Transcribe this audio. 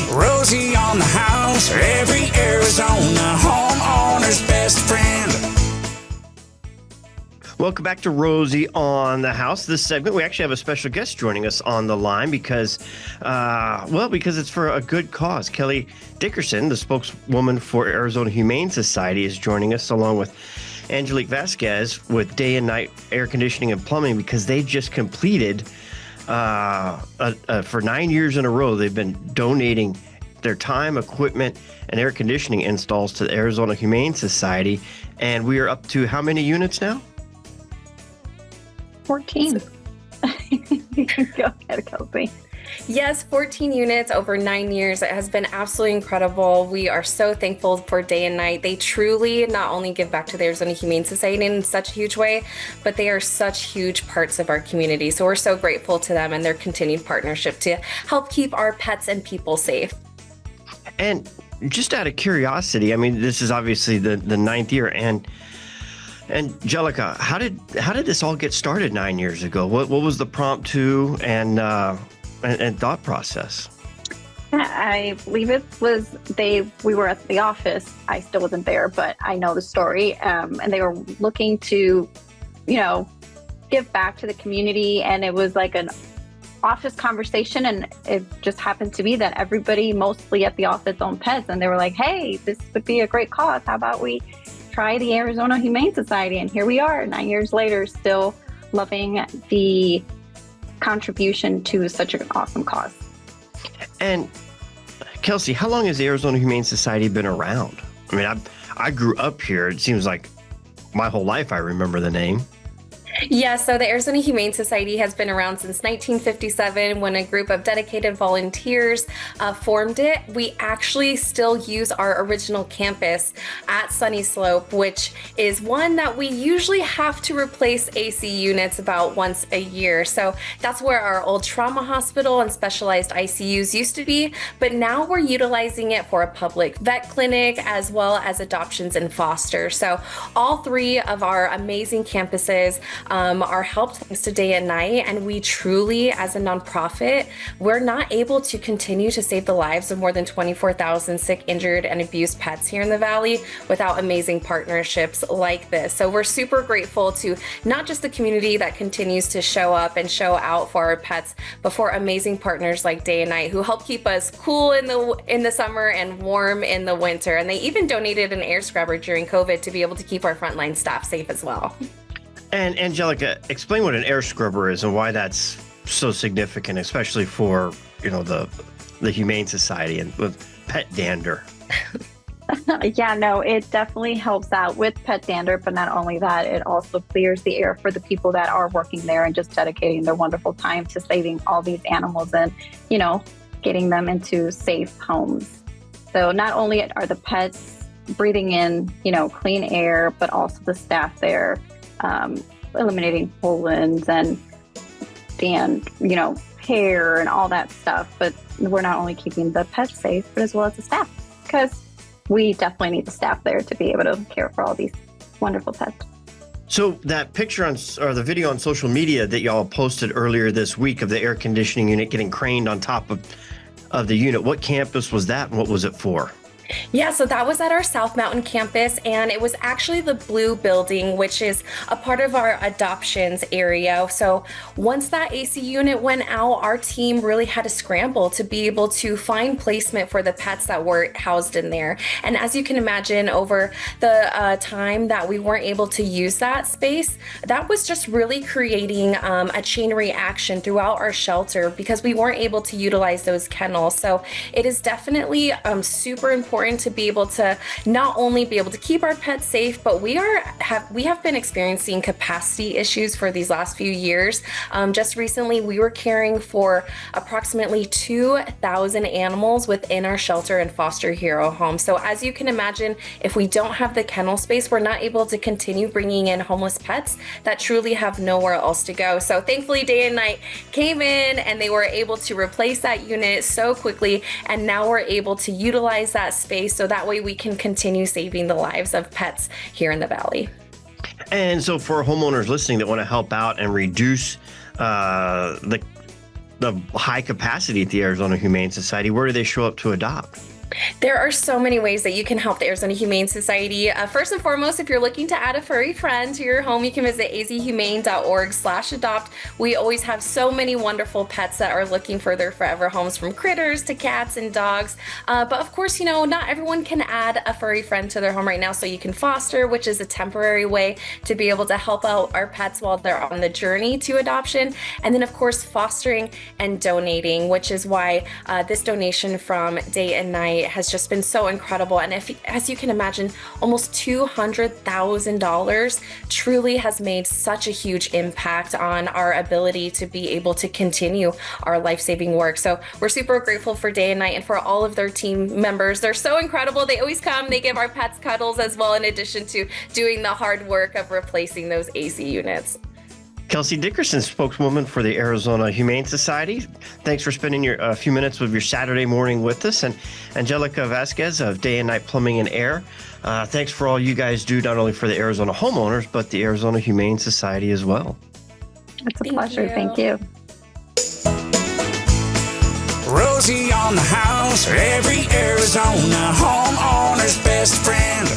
Rosie on the house. Every Arizona homeowner's best friend. Welcome back to Rosie on the House. This segment, we actually have a special guest joining us on the line because it's for a good cause. Kelly Dickerson, the spokeswoman for Arizona Humane Society, is joining us along with Angelica Vazquez with Day and Night Air Conditioning and Plumbing because they just completed, for 9 years in a row, they've been donating their time, equipment, and air conditioning installs to the Arizona Humane Society. And we are up to how many units now? 14. Go ahead, Kelsey. Yes, 14 units over 9 years. It has been absolutely incredible. We are so thankful for Day and Night. They truly not only give back to the Arizona Humane Society in such a huge way, but they are such huge parts of our community. So we're so grateful to them and their continued partnership to help keep our pets and people safe. And just out of curiosity, I mean, this is obviously the ninth year, and Angelica, how did this all get started 9 years ago? What was the prompt to and thought process? I believe it was we were at the office. I still wasn't there, but I know the story. And they were looking to, give back to the community. And it was like an office conversation. And it just happened to be that everybody mostly at the office owned pets. And they were like, hey, this would be a great cause. How about we try the Arizona Humane Society? And here we are 9 years later, still loving the contribution to such an awesome cause. And Kelsey, how long has the Arizona Humane Society been around? I mean, I grew up here. It seems like my whole life I remember the name. Yeah, so the Arizona Humane Society has been around since 1957 when a group of dedicated volunteers formed it. We actually still use our original campus at Sunny Slope, which is one that we usually have to replace AC units about once a year. So that's where our old trauma hospital and specialized ICUs used to be, but now we're utilizing it for a public vet clinic as well as adoptions and foster. So all three of our amazing campuses are helped thanks to Day and Night, and we truly, as a nonprofit, we're not able to continue to save the lives of more than 24,000 sick, injured, and abused pets here in the Valley without amazing partnerships like this. So we're super grateful to not just the community that continues to show up and show out for our pets, but for amazing partners like Day and Night who help keep us cool in the summer and warm in the winter. And they even donated an air scrubber during COVID to be able to keep our frontline staff safe as well. And Angelica, explain what an air scrubber is and why that's so significant, especially for, the Humane Society and with pet dander. Yeah, no, it definitely helps out with pet dander, but not only that, it also clears the air for the people that are working there and just dedicating their wonderful time to saving all these animals and, getting them into safe homes. So not only are the pets breathing in, clean air, but also the staff there eliminating pollens and hair and all that stuff. But we're not only keeping the pets safe, but as well as the staff, because we definitely need the staff there to be able to care for all these wonderful pets. So that picture or the video on social media that y'all posted earlier this week of the air conditioning unit getting craned on top of the unit, what campus was that and what was it for? Yeah, so that was at our South Mountain campus, and it was actually the blue building, which is a part of our adoptions area. So once that AC unit went out, our team really had to scramble to be able to find placement for the pets that were housed in there. And as you can imagine, over the time that we weren't able to use that space, that was just really creating a chain reaction throughout our shelter because we weren't able to utilize those kennels. So it is definitely super important to be able to not only be able to keep our pets safe, but we have been experiencing capacity issues for these last few years. Just recently, we were caring for approximately 2,000 animals within our shelter and foster hero home. So as you can imagine, if we don't have the kennel space, we're not able to continue bringing in homeless pets that truly have nowhere else to go. So thankfully, Day and Night came in and they were able to replace that unit so quickly, and now we're able to utilize that space so that way we can continue saving the lives of pets here in the Valley. And so for homeowners listening that want to help out and reduce the high capacity at the Arizona Humane Society. Where do they show up to adopt? There are so many ways that you can help the Arizona Humane Society. First and foremost, if you're looking to add a furry friend to your home, you can visit azhumane.org/adopt. We always have so many wonderful pets that are looking for their forever homes, from critters to cats and dogs. But of course, not everyone can add a furry friend to their home right now, so you can foster, which is a temporary way to be able to help out our pets while they're on the journey to adoption. And then, of course, fostering and donating, which is why this donation from Day and Night has just been so incredible. And as you can imagine, almost $200,000 truly has made such a huge impact on our ability to be able to continue our life-saving work. So we're super grateful for Day and Night and for all of their team members. They're so incredible. They always come, they give our pets cuddles as well, in addition to doing the hard work of replacing those AC units. Kelsey Dickerson, spokeswoman for the Arizona Humane Society. Thanks for spending a few minutes of your Saturday morning with us. And Angelica Vazquez of Day and Night Plumbing and Air. Thanks for all you guys do, not only for the Arizona homeowners, but the Arizona Humane Society as well. It's a pleasure. Thank you. Rosie on the house, every Arizona homeowner's best friend.